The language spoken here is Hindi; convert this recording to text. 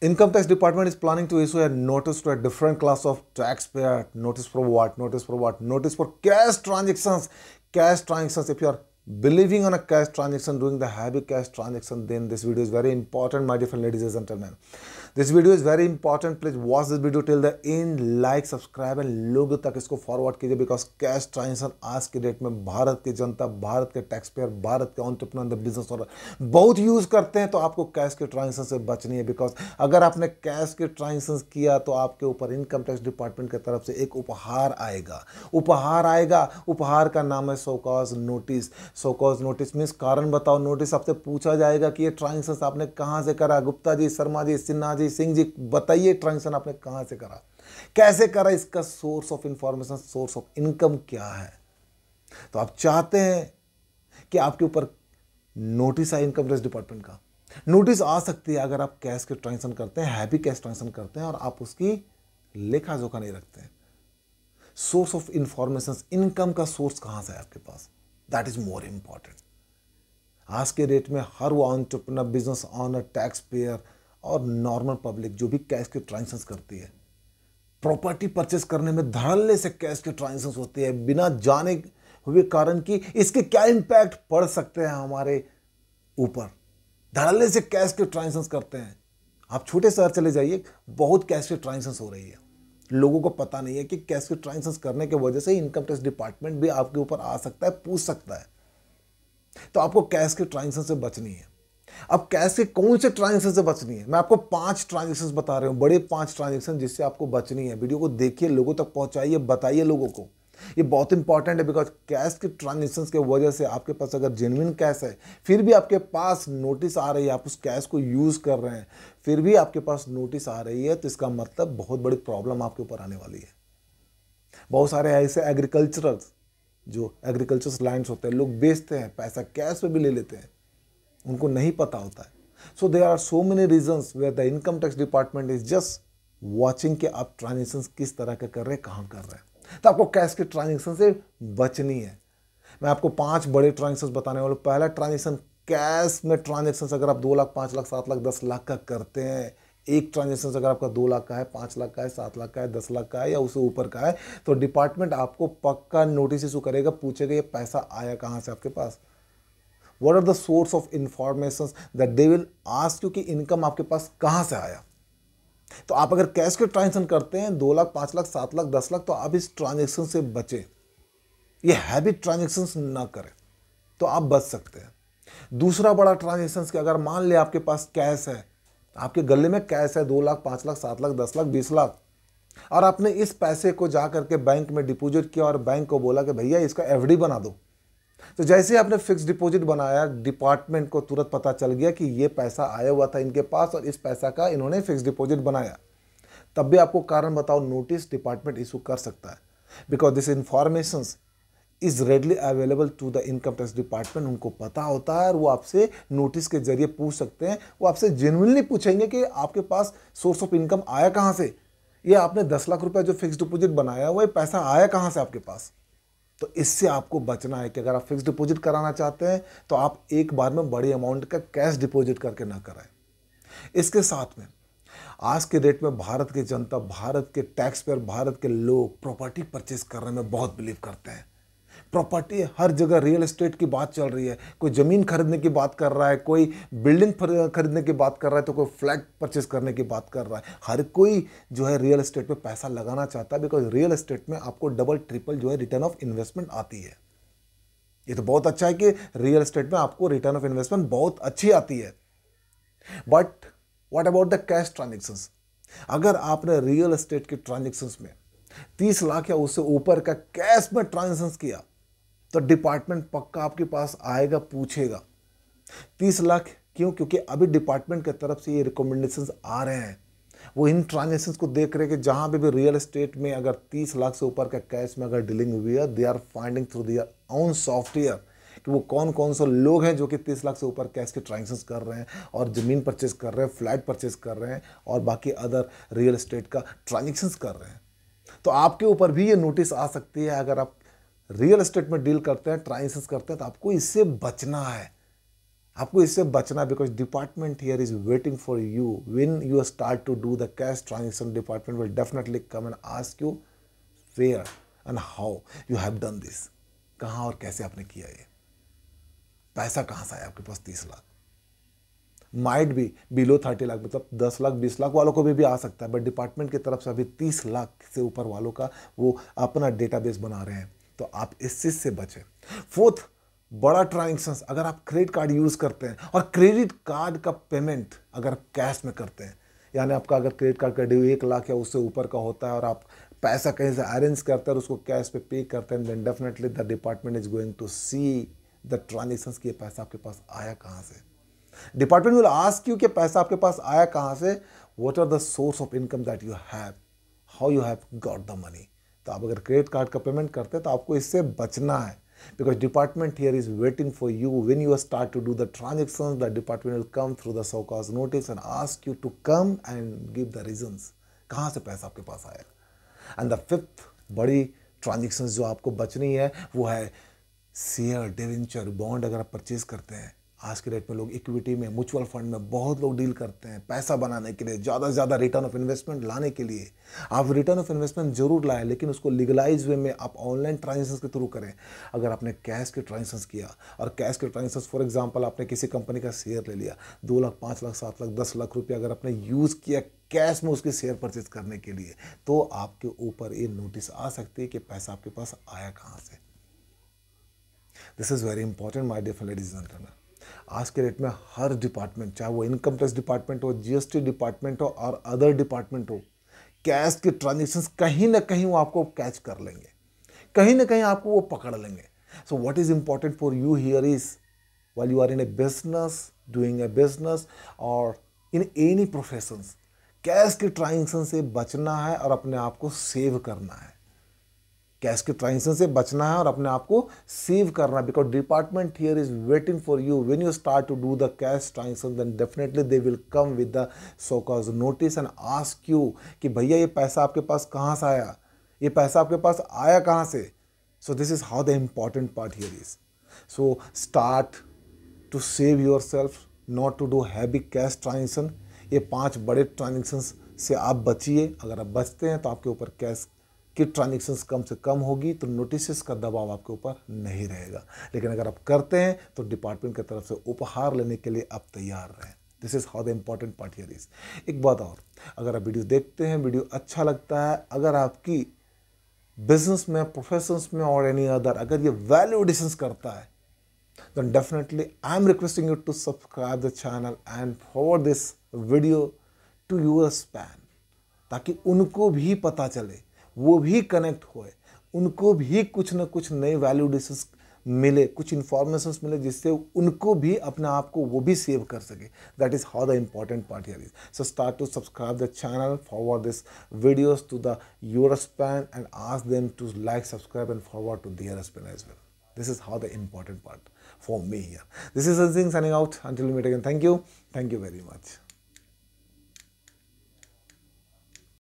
Income tax department is planning to issue a notice to a different class of taxpayer. Notice for what? Notice for what? Notice for cash transactions. Cash transactions. If you are believing on a cash transaction, doing the heavy cash transaction, then this video is very important, my different ladies and gentlemen. This video is very important. Please watch this video till the end. Like, subscribe and लोगों तक इसको फॉरवर्ड कीजिए बिकॉज कैश ट्रांजेक्शन आज के डेट में भारत की जनता, भारत के टैक्स पेयर, भारत के एंटरप्रेन्योर, बिजनेस ओनर बहुत यूज करते हैं। तो आपको कैश के ट्रांजेक्शन से बचनी है बिकॉज अगर आपने कैश के ट्रांजेक्शन किया तो आपके ऊपर इनकम टैक्स डिपार्टमेंट की तरफ से एक उपहार आएगा। उपहार का नाम है show cause notice. Show cause notice means कारण बताओ नोटिस। आपसे पूछा जाएगा कि ये ट्रांजेक्शन आपने कहाँ से करा। गुप्ता जी, शर्मा जी, सिन्हा जी, सिंह जी, बताइए ट्रांजेक्शन आपने कहां से करा, कैसे करा, इसका source of information, source of income क्या है। तो आप चाहते हैं कि आपके ऊपर नोटिस आए इनकम टैक्स डिपार्टमेंट का। नोटिस आ सकती है अगर आप कैश के ट्रांजेक्शन करते हैं, हैवी कैश ट्रांजेक्शन करते हैं और आप उसकी लेखा जोखा नहीं रखते हैं। सोर्स ऑफ इंफॉर्मेशन, इनकम का सोर्स कहां से है आपके पास, दैट इज मोर इंपॉर्टेंट। आज के डेट में हर वो entrepreneur, business owner, tax payer और नॉर्मल पब्लिक जो भी कैश के ट्रांजेक्शंस करती है, प्रॉपर्टी परचेस करने में धड़ल्ले से कैश के ट्रांजेक्शंस होती है बिना जाने हुए कारण कि इसके क्या इंपैक्ट पड़ सकते हैं हमारे ऊपर। धड़ल्ले से कैश के ट्रांजेक्शंस करते हैं। आप छोटे शहर चले जाइए, बहुत कैश के ट्रांजेक्शंस हो रही है। लोगों को पता नहीं है कि कैश के ट्रांजेक्शंस करने की वजह से इनकम टैक्स डिपार्टमेंट भी आपके ऊपर आ सकता है, पूछ सकता है। तो आपको कैश के ट्रांजेक्शन से बचनी है। अब कैश के कौन से ट्रांजेक्शन से बचनी है, मैं आपको 5 ट्रांजेक्शन बता रहा हूं, बड़े 5 ट्रांजेक्शन जिससे आपको बचनी है। वीडियो को देखिए, लोगों तक पहुंचाइए, बताइए लोगों को। ये बहुत इंपॉर्टेंट है बिकॉज कैश के ट्रांजेक्शन के वजह से आपके पास अगर जेन्युइन कैश है, फिर भी आपके पास नोटिस आ रही है, आप उस कैश को यूज कर रहे हैं, फिर भी आपके पास नोटिस आ रही है, तो इसका मतलब बहुत बड़ी प्रॉब्लम आपके ऊपर आने वाली है। बहुत सारे ऐसे एग्रीकल्चरल जो एग्रीकल्चर लैंड्स होते हैं, लोग बेचते हैं, पैसा कैश में भी ले लेते हैं, उनको नहीं पता होता है। So there are so many reasons where the income tax department is just watching कि आप ट्रांजेक्शन किस तरह के कर रहे हैं, कहाँ कर रहे हैं। तो आपको कैश के ट्रांजेक्शन से बचनी है। मैं आपको 5 बड़े ट्रांजेक्शन बताने वाला हूं। पहला ट्रांजेक्शन, कैश में ट्रांजेक्शन अगर आप 2 लाख, 5 लाख, 7 लाख, 10 लाख का करते हैं, एक ट्रांजेक्शन अगर आपका 2 लाख का है, 5 लाख का है, 7 लाख का है, 10 लाख का है या उससे ऊपर का है, तो डिपार्टमेंट आपको पक्का नोटिस इशू करेगा, पूछेगा ये पैसा आया कहाँ से आपके पास। What are the source of information that they will ask you कि इनकम आपके पास कहाँ से आया। तो आप अगर कैश के ट्रांजेक्शन करते हैं 2 लाख, 5 लाख, 7 लाख, 10 लाख, तो आप इस ट्रांजेक्शन से बचे, ये हैवी ट्रांजेक्शन ना करें तो आप बच सकते हैं। दूसरा बड़ा ट्रांजेक्शन कि अगर मान ले आपके पास कैश है, आपके गले में कैश है 2 लाख, 5 लाख, 7 लाख, 10 लाख, 20 लाख, और आपने इस पैसे को जा करके बैंक में डिपॉजिट किया और बैंक को बोला कि भैया इसका एफडी बना दो। तो जैसे आपने फिक्स डिपॉजिट बनाया, डिपार्टमेंट को तुरंत पता चल गया कि ये पैसा आया हुआ था इनके पास और इस पैसा का इन्होंने फिक्स डिपॉजिट बनाया, तब भी आपको कारण बताओ नोटिस डिपार्टमेंट इशू कर सकता है because this information is readily available to the income tax department. उनको पता होता है और वो आपसे नोटिस के जरिए पूछ सकते हैं। वो आपसे जेन्युइनली पूछेंगे कि आपके पास सोर्स ऑफ इनकम आया कहाँ से, ये आपने 10 लाख रुपए जो फिक्स डिपॉजिट बनाया हुआ, ये पैसा आया कहाँ से आपके पास। तो इससे आपको बचना है कि अगर आप फिक्स डिपॉजिट कराना चाहते हैं तो आप एक बार में बड़ी अमाउंट का कैश डिपॉजिट करके ना कराएं। इसके साथ में आज के डेट में भारत की जनता, भारत के टैक्स पेयर, भारत के लोग प्रॉपर्टी परचेस करने में बहुत बिलीव करते हैं। प्रॉपर्टी हर जगह, रियल एस्टेट की बात चल रही है, कोई ज़मीन खरीदने की बात कर रहा है, कोई बिल्डिंग खरीदने की बात कर रहा है, तो कोई फ्लैट परचेस करने की बात कर रहा है। हर कोई जो है रियल एस्टेट पे पैसा लगाना चाहता है बिकॉज रियल एस्टेट में आपको डबल ट्रिपल जो है रिटर्न ऑफ इन्वेस्टमेंट आती है। ये तो बहुत अच्छा है कि रियल एस्टेट में आपको रिटर्न ऑफ इन्वेस्टमेंट बहुत अच्छी आती है। But what about the cash transactions. अगर आपने रियल एस्टेट के ट्रांजेक्शंस में 30 लाख या उससे ऊपर का कैश में ट्रांजेक्शंस किया तो डिपार्टमेंट पक्का आपके पास आएगा, पूछेगा 30 लाख क्यों, क्योंकि अभी डिपार्टमेंट की तरफ से ये रिकमेंडेशंस आ रहे हैं। वो इन ट्रांजेक्शंस को देख रहे हैं कि जहां पे भी रियल एस्टेट में अगर 30 लाख से ऊपर का कैश में अगर डीलिंग हुई है, they are finding through their own software कि वो कौन कौन से लोग हैं जो कि 30 लाख से ऊपर कैश के ट्रांजेक्शंस कर रहे हैं और ज़मीन परचेज कर रहे हैं, फ्लैट परचेज कर रहे हैं और बाकी अदर रियल एस्टेट का ट्रांजेक्शंस कर रहे हैं। तो आपके ऊपर भी ये नोटिस आ सकती है। अगर आप रियल एस्टेट में डील करते हैं, ट्रांजेक्शंस करते हैं, तो आपको इससे बचना है। आपको इससे बचना, because department here is waiting for you. When you start to do the cash transaction, department will definitely come and ask you where and how you have done this. कहाँ और कैसे आपने किया ये, पैसा कहाँ से आया आपके पास 30 lakh. Might be below 30 lakh, मतलब 10 लाख 20 लाख वालों को भी आ सकता है, बट डिपार्टमेंट की तरफ से अभी 30 लाख से ऊपर वालों का वो अपना डेटाबेस बना रहे हैं. तो आप इस चीज से बचें. फोर्थ, बड़ा ट्रांजेक्शन, अगर आप क्रेडिट कार्ड यूज करते हैं और क्रेडिट कार्ड का पेमेंट अगर कैश में करते हैं, यानी आपका अगर क्रेडिट कार्ड का ड्यू 1 लाख या उससे ऊपर का होता है और आप पैसा कहीं से अरेंज करते हैं और उसको कैश पे करते हैं, then definitely the department is going to see the transactions कि ये पैसा आपके पास आया कहाँ से. डिपार्टमेंट विल आस्क यू कि पैसा आपके पास आया कहाँ से, what are the source of income that you have, how you have got the money. तो आप अगर क्रेडिट कार्ड का पेमेंट करते हैं तो आपको इससे बचना है, because department here is waiting for you. When you start to do the transactions, the department will come through the so-called notice and ask you to come and give the reasons कहाँ से पैसा आपके पास आया. And the fifth बड़ी ट्रांजेक्शंस जो आपको बचनी है वो है शेयर, डिवेंचर, बॉन्ड. अगर आप परचेज करते हैं, आज के डेट में लोग इक्विटी में, म्यूचुअल फंड में बहुत लोग डील करते हैं पैसा बनाने के लिए, ज़्यादा से ज़्यादा रिटर्न ऑफ इन्वेस्टमेंट लाने के लिए. आप रिटर्न ऑफ इन्वेस्टमेंट जरूर लाएं, लेकिन उसको लीगलाइज वे में आप ऑनलाइन ट्रांजेक्शन के थ्रू करें. अगर आपने कैश के ट्रांजेक्शन किया और कैश के ट्रांजेक्शन, फॉर एग्जांपल आपने किसी कंपनी का शेयर ले लिया, 2 लाख 5 लाख 7 लाख 10 लाख रुपया अगर आपने यूज़ किया कैश में उसके शेयर परचेज करने के लिए, तो आपके ऊपर ये नोटिस आ सकती है कि पैसा आपके पास आया कहाँ से. This is very important my dear ladies and gentleman. आज के डेट में हर डिपार्टमेंट, चाहे वो इनकम टैक्स डिपार्टमेंट हो, जीएसटी डिपार्टमेंट हो और अदर डिपार्टमेंट हो, कैश के ट्रांजेक्शंस कहीं ना कहीं वो आपको कैच कर लेंगे, कहीं ना कहीं आपको वो पकड़ लेंगे. So what is important for you here is, while you are in a business, doing a business और इन एनी प्रोफेशंस, कैश के ट्रांजेक्शन से बचना है और अपने आप को सेव करना है. कैश के ट्रांजेक्शन से बचना है और अपने आप को सेव करना है, because department here is waiting for you. When you start to do the cash transaction, then definitely they will come with the so called notice and ask you कि भैया ये पैसा आपके पास कहाँ से आया, ये पैसा आपके पास आया कहाँ से. So this is how the important part here is. So start to save yourself, not to do heavy cash transaction. ये 5 बड़े ट्रांजेक्शन से आप बचिए. अगर आप बचते हैं तो आपके ऊपर कैश कि ट्रांजेक्शन्स कम से कम होगी, तो नोटिस का दबाव आपके ऊपर नहीं रहेगा. लेकिन अगर आप करते हैं तो डिपार्टमेंट की तरफ से उपहार लेने के लिए आप तैयार रहें. This is how the important part here is. एक बात और, अगर आप वीडियो देखते हैं, वीडियो अच्छा लगता है, अगर आपकी बिजनेस में, प्रोफेशंस में और एनी अदर अगर ये वैल्यू एडिशंस करता है, then definitely I am requesting you to subscribe the channel and forward this video to your span, ताकि उनको भी पता चले, वो भी कनेक्ट होए, उनको भी कुछ ना कुछ नए वैल्यू एडिशंस मिले, कुछ इंफॉर्मेशन मिले, जिससे उनको भी अपने आप को वो भी सेव कर सके. That is how the important part here is. So start to subscribe the channel, forward this videos to the your span and ask them to like, subscribe and forward to their span as well. This is how the important part for me here. This is Sanjay signing out. Until we meet again. Thank you. Thank you very much.